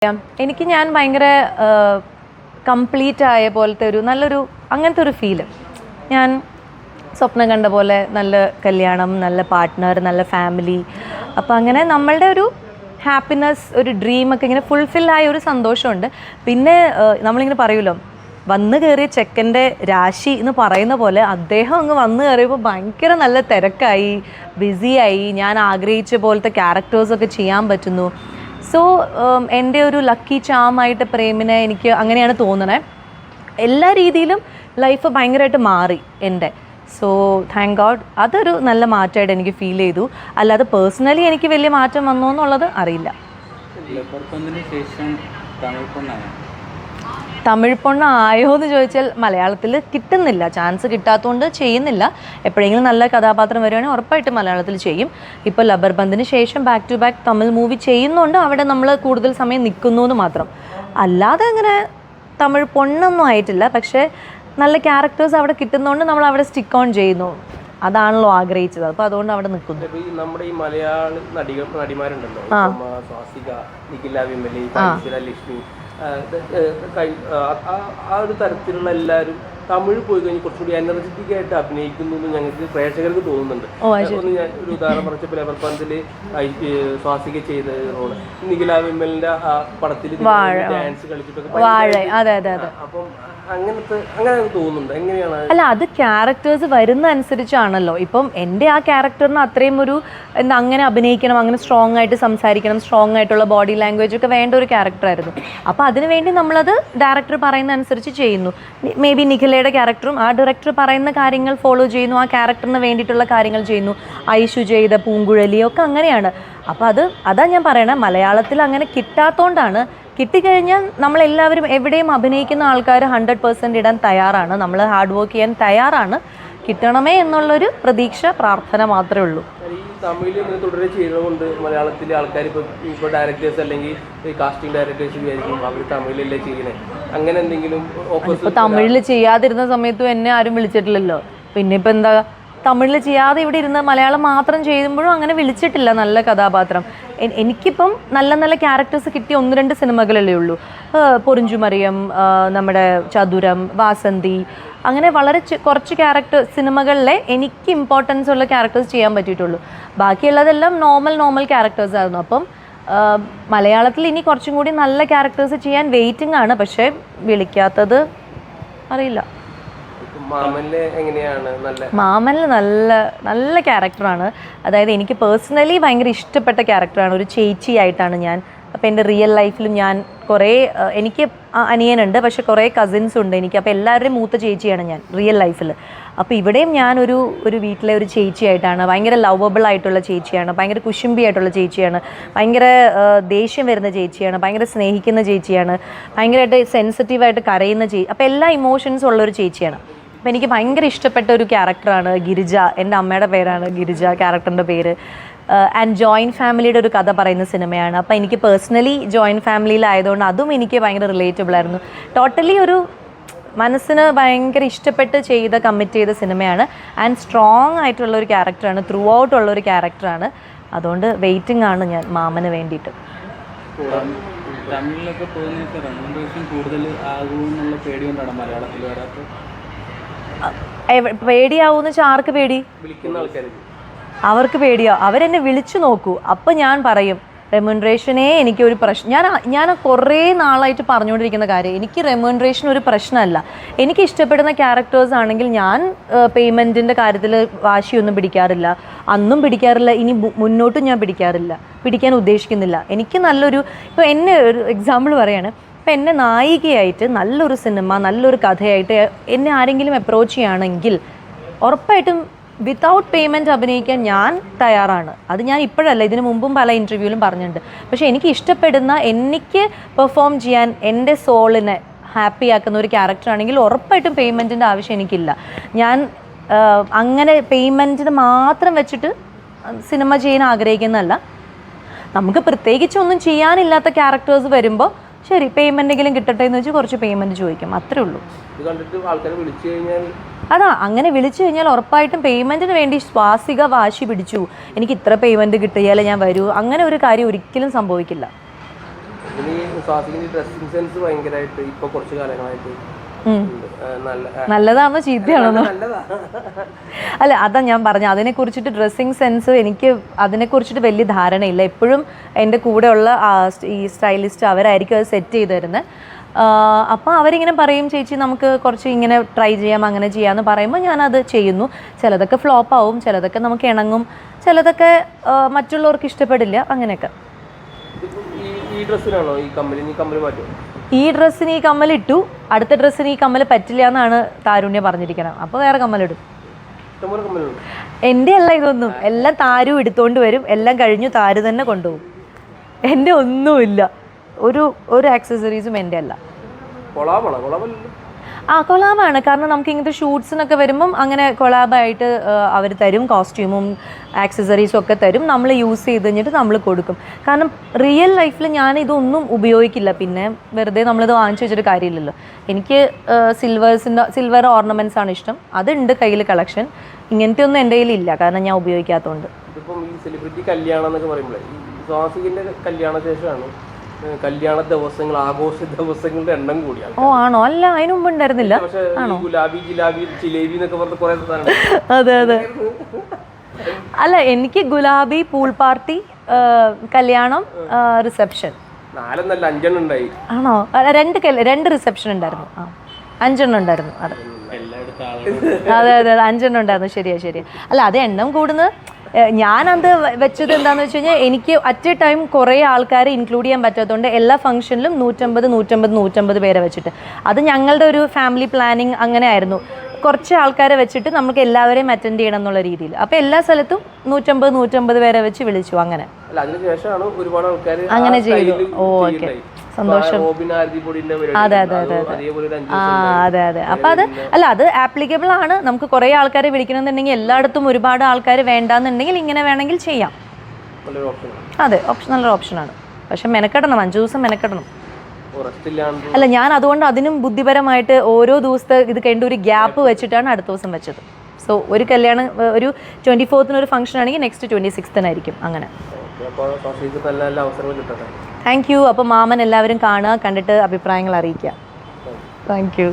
എനിക്ക് ഞാൻ ഭയങ്കര കംപ്ലീറ്റ് ആയ പോലത്തെ ഒരു നല്ലൊരു അങ്ങനത്തെ ഒരു ഫീല് ഞാൻ സ്വപ്നം കണ്ട പോലെ നല്ല കല്യാണം, നല്ല പാർട്ട്ണർ, നല്ല ഫാമിലി. അപ്പോൾ അങ്ങനെ നമ്മളുടെ ഒരു ഹാപ്പിനെസ്, ഒരു ഡ്രീമൊക്കെ ഇങ്ങനെ ഫുൾഫില്ലായ ഒരു സന്തോഷമുണ്ട്. പിന്നെ നമ്മളിങ്ങനെ പറയുമല്ലോ, വന്നു കയറിയ ചെക്കൻ്റെ രാശി എന്ന് പറയുന്ന പോലെ അദ്ദേഹം അങ്ങ് വന്നു കയറിയപ്പോൾ ഭയങ്കര നല്ല തിരക്കായി, ബിസിയായി. ഞാൻ ആഗ്രഹിച്ച പോലത്തെ ക്യാരക്ടേഴ്സൊക്കെ ചെയ്യാൻ പറ്റുന്നു. സോ എൻ്റെ ഒരു ലക്കി ചാമായിട്ട് പ്രേമിനെ എനിക്ക് അങ്ങനെയാണ് തോന്നണേ. എല്ലാ രീതിയിലും ലൈഫ് ഭയങ്കരമായിട്ട് മാറി എൻ്റെ. സോ താങ്ക് ഗോഡ്, അതൊരു നല്ല മാറ്റമായിട്ട് എനിക്ക് ഫീൽ ചെയ്തു. അല്ലാതെ പേഴ്സണലി എനിക്ക് വലിയ മാറ്റം വന്നോ എന്നുള്ളത് അറിയില്ല. തമിഴ് പൊണ്ണായോ എന്ന് ചോദിച്ചാൽ മലയാളത്തിൽ കിട്ടുന്നില്ല, ചാൻസ് കിട്ടാത്തതുകൊണ്ട് ചെയ്യുന്നില്ല. എപ്പോഴെങ്കിലും നല്ല കഥാപാത്രം വരികയാണെങ്കിൽ ഉറപ്പായിട്ട് മലയാളത്തിൽ ചെയ്യും. ഇപ്പോൾ ലബർ ബന്ദിന് ശേഷം back to back Tamil movie ചെയ്യുന്നുണ്ട്, അവിടെ നമ്മൾ കൂടുതൽ സമയം നിൽക്കുന്നു എന്ന് മാത്രം. അല്ലാതെ അങ്ങനെ തമിഴ് പൊണ്ണൊന്നും ആയിട്ടില്ല. പക്ഷേ നല്ല ക്യാരക്ടേഴ്സ് അവിടെ കിട്ടുന്നതുകൊണ്ട് നമ്മൾ അവിടെ സ്റ്റിക്ക് ഓൺ ചെയ്യുന്നു. അതാണല്ലോ ആഗ്രഹിച്ചത്, അപ്പോൾ അതുകൊണ്ട് അവിടെ നിൽക്കുന്നു. നമ്മുടെ ഈ മലയാള നടിമാരുണ്ടല്ലോ, സ്വാസിക, നിഖില വിമലി, ലക്ഷ്മി, ആ ഒരു തരത്തിലുള്ള എല്ലാവരും തമിഴ് പോയി കഴിഞ്ഞ് കുറച്ചുകൂടി എനർജറ്റിക് ആയിട്ട് അഭിനയിക്കുന്നു എന്ന് ഞങ്ങൾക്ക് പ്രേക്ഷകർക്ക് തോന്നുന്നുണ്ട്. ഒന്ന് ഞാൻ ഒരു ഉദാഹരണം പറഞ്ഞപ്പോൾ ലബർ ബന്ദിൽ സ്വാസിക ചെയ്ത റോള്, നിഖില വിമലിന്റെ ആ പടത്തിൽ ഡാൻസ് കളിച്ചിട്ടൊക്കെ, അപ്പം അങ്ങനെ തോന്നുന്നുണ്ട്. എങ്ങനെയാണ്? അല്ല, അത് ക്യാരക്ടേഴ്സ് വരുന്ന അനുസരിച്ചാണല്ലോ. ഇപ്പം എൻ്റെ ആ ക്യാരക്ടറിന് അത്രയും ഒരു അങ്ങനെ അഭിനയിക്കണം, അങ്ങനെ സ്ട്രോങ് ആയിട്ട് സംസാരിക്കണം, സ്ട്രോങ് ആയിട്ടുള്ള ബോഡി ലാംഗ്വേജ് ഒക്കെ വേണ്ട ഒരു ക്യാരക്ടറായിരുന്നു. അപ്പോൾ അതിനുവേണ്ടി നമ്മളത് ഡയറക്ടർ പറയുന്ന അനുസരിച്ച് ചെയ്യുന്നു. മേ ബി നിഖിലയുടെ ക്യാരക്ടറും ആ ഡയറക്ടർ പറയുന്ന കാര്യങ്ങൾ ഫോളോ ചെയ്യുന്നു, ആ ക്യാരക്ടറിന് വേണ്ടിയിട്ടുള്ള കാര്യങ്ങൾ ചെയ്യുന്നു. ഐഷു ചെയ്ത പൂങ്കുഴലിയൊക്കെ അങ്ങനെയാണ്. അപ്പോൾ അതാ ഞാൻ പറയണേ, മലയാളത്തിൽ അങ്ങനെ കിട്ടാത്തതുകൊണ്ടാണ്. കിട്ടിക്കഴിഞ്ഞാൽ നമ്മളെല്ലാവരും എവിടെയും അഭിനയിക്കുന്ന ആൾക്കാർ 100% ഇടാൻ തയ്യാറാണ്, നമ്മൾ ഹാർഡ് വർക്ക് ചെയ്യാൻ തയ്യാറാണ്. കിട്ടണമേ എന്നുള്ളൊരു പ്രതീക്ഷ, പ്രാർത്ഥന മാത്രമേ ഉള്ളൂ. ഈ തമിഴിൽ ഇങ്ങനെ തുടരെ ചെയ്യുന്നതുകൊണ്ട് മലയാളത്തിലെ ആൾക്കാർ ഇപ്പോൾ ഡയറക്ടേഴ്സ് അല്ലെങ്കിൽ കാസ്റ്റിംഗ് ഡയറക്ടേഴ്സ് വിചാരിക്കും അവർ തമിഴിലല്ലേ ചെയ്യുന്നത്, അങ്ങനെ എന്തെങ്കിലും? ഇപ്പോൾ തമിഴിൽ ചെയ്യാതിരുന്ന സമയത്തും എന്നെ ആരും വിളിച്ചിട്ടില്ലല്ലോ. പിന്നെ ഇപ്പം എന്താ, തമിഴിൽ ചെയ്യാതെ ഇവിടെ ഇരുന്ന് മലയാളം മാത്രം ചെയ്യുമ്പോഴും അങ്ങനെ വിളിച്ചിട്ടില്ല നല്ല കഥാപാത്രം. എനിക്കിപ്പം നല്ല നല്ല ക്യാരക്ടേഴ്സ് കിട്ടിയ 1-2 സിനിമകളല്ലേ ഉള്ളൂ. പൊറിഞ്ചുമറിയം, നമ്മുടെ ചതുരം, വാസന്തി, അങ്ങനെ വളരെ കുറച്ച് സിനിമകളിലെ എനിക്ക് ഇമ്പോർട്ടൻസ് ഉള്ള ക്യാരക്ടേഴ്സ് ചെയ്യാൻ പറ്റിയിട്ടുള്ളൂ. ബാക്കിയുള്ളതെല്ലാം നോർമൽ ക്യാരക്ടേഴ്സ് ആയിരുന്നു. അപ്പം മലയാളത്തിൽ ഇനി കുറച്ചും കൂടി നല്ല ക്യാരക്ടേഴ്സ് ചെയ്യാൻ വെയിറ്റിംഗ് ആണ്. പക്ഷേ വിളിക്കാത്തത് അറിയില്ല. മാമനിൽ നല്ല ക്യാരക്ടറാണ്. അതായത് എനിക്ക് പേഴ്സണലി ഭയങ്കര ഇഷ്ടപ്പെട്ട ക്യാരക്ടറാണ്. ഒരു ചേച്ചിയായിട്ടാണ് ഞാൻ. അപ്പോൾ എൻ്റെ റിയൽ ലൈഫിലും ഞാൻ കുറേ, എനിക്ക് അനിയനുണ്ട്, പക്ഷെ കുറേ കസിൻസ് ഉണ്ട് എനിക്ക്. അപ്പോൾ എല്ലാവരുടെയും മൂത്ത ചേച്ചിയാണ് ഞാൻ റിയൽ ലൈഫിൽ. അപ്പോൾ ഇവിടെയും ഞാനൊരു വീട്ടിലെ ഒരു ചേച്ചിയായിട്ടാണ്. ഭയങ്കര ലവബിൾ ആയിട്ടുള്ള ചേച്ചിയാണ്, ഭയങ്കര കുശുമ്പി ആയിട്ടുള്ള ചേച്ചിയാണ്, ഭയങ്കര ദേഷ്യം വരുന്ന ചേച്ചിയാണ്, ഭയങ്കര സ്നേഹിക്കുന്ന ചേച്ചിയാണ്, ഭയങ്കരമായിട്ട് സെൻസിറ്റീവായിട്ട് കരയുന്ന ചേച്ചി. അപ്പോൾ എല്ലാ ഇമോഷൻസും ഉള്ളൊരു ചേച്ചിയാണ്. അപ്പോൾ എനിക്ക് ഭയങ്കര ഇഷ്ടപ്പെട്ട ഒരു ക്യാരക്ടറാണ് ഗിരിജ. എൻ്റെ അമ്മയുടെ പേരാണ് ഗിരിജ, ക്യാരക്ടറിൻ്റെ പേര്. ആൻഡ് ജോയിൻറ്റ് ഫാമിലിയുടെ ഒരു കഥ പറയുന്ന സിനിമയാണ്. അപ്പോൾ എനിക്ക് പേഴ്സണലി ജോയിൻറ്റ് ഫാമിലിയിലായതുകൊണ്ട് അതും എനിക്ക് ഭയങ്കര റിലേറ്റബിൾ ആയിരുന്നു. ടോട്ടലി ഒരു മനസ്സിന് ഭയങ്കര ഇഷ്ടപ്പെട്ട് കമ്മിറ്റ് ചെയ്ത സിനിമയാണ്. ആൻഡ് സ്ട്രോങ് ആയിട്ടുള്ള ഒരു ക്യാരക്ടറാണ്, ത്രൂ ഔട്ട് ഉള്ളൊരു ക്യാരക്ടറാണ്. അതുകൊണ്ട് വെയിറ്റിംഗ് ആണ് ഞാൻ മാമന് വേണ്ടിയിട്ട്. തമിഴിലൊക്കെ കൂടുതൽ ആകുമെന്നുള്ള പേടി കൊണ്ടാണ് മലയാളത്തിൽ വരാത്തത്. പേടിയാവൂന്ന് വെച്ചാൽ ആർക്ക് പേടി? അവർക്ക് പേടിയോ? അവരെന്നെ വിളിച്ചു നോക്കൂ, അപ്പം ഞാൻ പറയും റെമ്യൂണറേഷനേ എനിക്കൊരു പ്രശ്നം. ഞാൻ കുറേ നാളായിട്ട് പറഞ്ഞുകൊണ്ടിരിക്കുന്ന കാര്യം, എനിക്ക് റെമ്യൂണറേഷൻ ഒരു പ്രശ്നമല്ല. എനിക്ക് ഇഷ്ടപ്പെടുന്ന ക്യാരക്ടേഴ്സ് ആണെങ്കിൽ ഞാൻ പേയ്മെൻറ്റിൻ്റെ കാര്യത്തിൽ വാശിയൊന്നും പിടിക്കാറില്ല, അന്നും പിടിക്കാറില്ല, ഇനി മുന്നോട്ടും ഞാൻ പിടിക്കാൻ ഉദ്ദേശിക്കുന്നില്ല. എനിക്ക് നല്ലൊരു, ഇപ്പോൾ എന്നെ ഒരു എക്സാമ്പിൾ പറയുകയാണ്, ഇപ്പം എന്നെ നായികയായിട്ട് നല്ലൊരു സിനിമ, നല്ലൊരു കഥയായിട്ട് എന്നെ ആരെങ്കിലും അപ്രോച്ച് ചെയ്യുകയാണെങ്കിൽ ഉറപ്പായിട്ടും വിത്തൗട്ട് പേയ്മെൻറ്റ് അഭിനയിക്കാൻ ഞാൻ തയ്യാറാണ്. അത് ഞാൻ ഇപ്പോഴല്ല, ഇതിനു മുമ്പും പല ഇൻ്റർവ്യൂവിലും പറഞ്ഞിട്ടുണ്ട്. പക്ഷേ എനിക്ക് ഇഷ്ടപ്പെടുന്ന, എനിക്ക് പെർഫോം ചെയ്യാൻ എൻ്റെ സോളിനെ ഹാപ്പി ആക്കുന്ന ഒരു ക്യാരക്ടറാണെങ്കിൽ ഉറപ്പായിട്ടും പേയ്മെൻറ്റിൻ്റെ ആവശ്യം എനിക്കില്ല. ഞാൻ അങ്ങനെ പേയ്മെൻറ്റിന് മാത്രം വെച്ചിട്ട് സിനിമ ചെയ്യാൻ ആഗ്രഹിക്കുന്നതല്ല. നമുക്ക് പ്രത്യേകിച്ചൊന്നും ചെയ്യാനില്ലാത്ത ക്യാരക്ടേഴ്സ് വരുമ്പോൾ ശരി പേയ്മെൻറ്റെങ്കിലും കിട്ടട്ടെ എന്ന് വെച്ച് കുറച്ച് പേയ്മെൻറ്റ് ചോദിക്കും, അത്രേ ഉള്ളൂ. അതാ, അങ്ങനെ വിളിച്ചു കഴിഞ്ഞാൽ ഉറപ്പായിട്ടും പേയ്മെൻറ്റിന് വേണ്ടി സ്വാസിക വാശി പിടിച്ചു, എനിക്ക് ഇത്ര പേയ്മെൻറ്റ് കിട്ടിയാലേ ഞാൻ വരൂ, അങ്ങനെ ഒരു കാര്യം ഒരിക്കലും സംഭവിക്കില്ല. ഇനി സ്വാസിക്കിന്റെ ഡ്രസ്സിംഗ് സെൻസ് ഭയങ്കരമായിട്ട് ഇപ്പൊ കുറച്ച് കാലങ്ങളായിട്ട് ഉണ്ട്. നല്ലതാണോ ചീത്തയാണോ? നല്ലതാ. അല്ല, അതാ ഞാൻ പറഞ്ഞു, അതിനെക്കുറിച്ചിട്ട് ഡ്രസ്സിങ് സെൻസ് എനിക്ക് അതിനെക്കുറിച്ചിട്ട് വലിയ ധാരണയില്ല. എപ്പോഴും എൻ്റെ കൂടെയുള്ള ഈ സ്റ്റൈലിസ്റ്റ് അവരായിരിക്കും അത് സെറ്റ് ചെയ്ത് തരുന്നത്. അപ്പോൾ അവരിങ്ങനെ പറയും, ചേച്ചി നമുക്ക് കുറച്ച് ഇങ്ങനെ ട്രൈ ചെയ്യാം, അങ്ങനെ ചെയ്യാമെന്ന് പറയുമ്പോൾ ഞാനത് ചെയ്യുന്നു. ചിലതൊക്കെ ഫ്ലോപ്പ് ആവും, ചിലതൊക്കെ നമുക്ക് ഇണങ്ങും, ചിലതൊക്കെ മറ്റുള്ളവർക്ക് ഇഷ്ടപ്പെടില്ല, അങ്ങനെയൊക്കെ. ഈ ഡ്രസ്സിനാണോ ഈ കമ്മൽ മാറ്റും? ഈ ഡ്രസ്സിന് ഈ കമ്മലിട്ടു, അടുത്ത ഡ്രസ്സിന് ഈ കമ്മൽ പറ്റില്ല എന്നാണ് താരുണ്യ പറഞ്ഞിരിക്കണം. അപ്പോൾ വേറെ കമ്മലിടും. എൻ്റെ അല്ല ഇതൊന്നും, എല്ലാം താരു എടുത്തോണ്ട് വരും, എല്ലാം കഴിഞ്ഞു താരു തന്നെ കൊണ്ടുപോകും. എൻ്റെ ഒന്നുമില്ല, ഒരു ആക്സസറീസും എൻ്റെ അല്ല. കൊളാബാണ്, കാരണം നമുക്ക് ഇങ്ങനത്തെ ഷൂട്ട്സിനൊക്കെ വരുമ്പം അങ്ങനെ കൊളാബായിട്ട് അവർ തരും, കോസ്റ്റ്യൂമും ആക്സസറീസും ഒക്കെ തരും, നമ്മൾ യൂസ് ചെയ്ത് കഴിഞ്ഞിട്ട് നമ്മൾ കൊടുക്കും. കാരണം റിയൽ ലൈഫിൽ ഞാൻ ഇതൊന്നും ഉപയോഗിക്കില്ല, പിന്നെ വെറുതെ നമ്മളിത് വാങ്ങിച്ചു വെച്ചിട്ട് കാര്യമില്ലല്ലോ. എനിക്ക് സിൽവർ ഓർണമെൻറ്റ്സ് ആണ് ഇഷ്ടം, അതുണ്ട് കയ്യിൽ കളക്ഷൻ. ഇങ്ങനത്തെ ഒന്നും എൻ്റെ കയ്യിലില്ല, കാരണം ഞാൻ ഉപയോഗിക്കാത്തതുകൊണ്ട്. ഇതിപ്പം ഈ സെലിബ്രിറ്റി കല്യാണം എന്നൊക്കെ പറയുമ്പോഴേ, ഈ സ്വാസികിന്റെ കല്യാണ ശേഷമാണ് കല്യാണ ദിവസങ്ങൾ, ആഘോഷ ദിവസങ്ങളുടെ എണ്ണം കൂടിയാണ്. ഓ ആണോ? അല്ല, അതിന് മുമ്പ് ഉണ്ടായിരുന്നില്ല. ഗുലാബി, ജിലാബി, ജിലേബി എന്നൊക്കെ പറഞ്ഞ കുറെ. അതെ അതെ. അല്ല, എനിക്ക് ഗുലാബി, പൂൾ പാർട്ടി, കല്യാണം, റിസപ്ഷൻ, 4 5 ഉണ്ടായി. ആണോ? രണ്ട് റിസപ്ഷൻ ഉണ്ടായിരുന്നു. 5 ഉണ്ടായിരുന്നു. അതെ അതെ അതെ, 5 ഉണ്ടായിരുന്നു. ശരിയാ. അല്ല, അത് എണ്ണം കൂടുന്നത്. ഞാനത് വെച്ചത് എന്താണെന്ന് വെച്ച് കഴിഞ്ഞാൽ, എനിക്ക് അറ്റ് എ ടൈം കുറേ ആൾക്കാരെ ഇൻക്ലൂഡ് ചെയ്യാൻ പറ്റാത്തതുകൊണ്ട് എല്ലാ ഫംഗ്ഷനിലും 150 പേരെ വെച്ചിട്ട്, അത് ഞങ്ങളുടെ ഒരു ഫാമിലി പ്ലാനിങ് അങ്ങനെ ആയിരുന്നു. കുറച്ച് ആൾക്കാരെ വെച്ചിട്ട് നമുക്ക് എല്ലാവരെയും അറ്റൻഡ് ചെയ്യണം എന്നുള്ള രീതിയിൽ. അപ്പോൾ എല്ലാ സ്ഥലത്തും 150 പേരെ വെച്ച് വിളിച്ചു. അങ്ങനെ അങ്ങനെ ചെയ്തു. ഓ ഓക്കെ, സന്തോഷം. അതെ. അപ്പൊ അത് ആപ്ലിക്കബിൾ ആണ്. നമുക്ക് കുറേ ആൾക്കാരെ വിളിക്കണമെന്നുണ്ടെങ്കിൽ, എല്ലായിടത്തും ഒരുപാട് ആൾക്കാർ വേണ്ടാന്നുണ്ടെങ്കിൽ ഇങ്ങനെ വേണമെങ്കിൽ ചെയ്യാം. അതെ, നല്ലൊരു ഓപ്ഷനാണ്. പക്ഷെ മെനക്കെടണം, 5 ദിവസം മെനക്കെടണം. അല്ല, ഞാൻ അതുകൊണ്ട് അതിനും ബുദ്ധിപരമായിട്ട് ഓരോ ദിവസത്തെ ഇത് കഴിഞ്ഞ ഒരു ഗ്യാപ്പ് വെച്ചിട്ടാണ് അടുത്ത ദിവസം വെച്ചത്. സോ ഒരു കല്യാണം ഒരു 24th ഒരു ഫംഗ്ഷൻ ആണെങ്കിൽ നെക്സ്റ്റ് 26th അങ്ങനെ. Thank you. അപ്പോൾ മാമൻ എല്ലാവരും കാണുക, കണ്ടിട്ട് അഭിപ്രായങ്ങൾ അറിയിക്കുക. Thank you.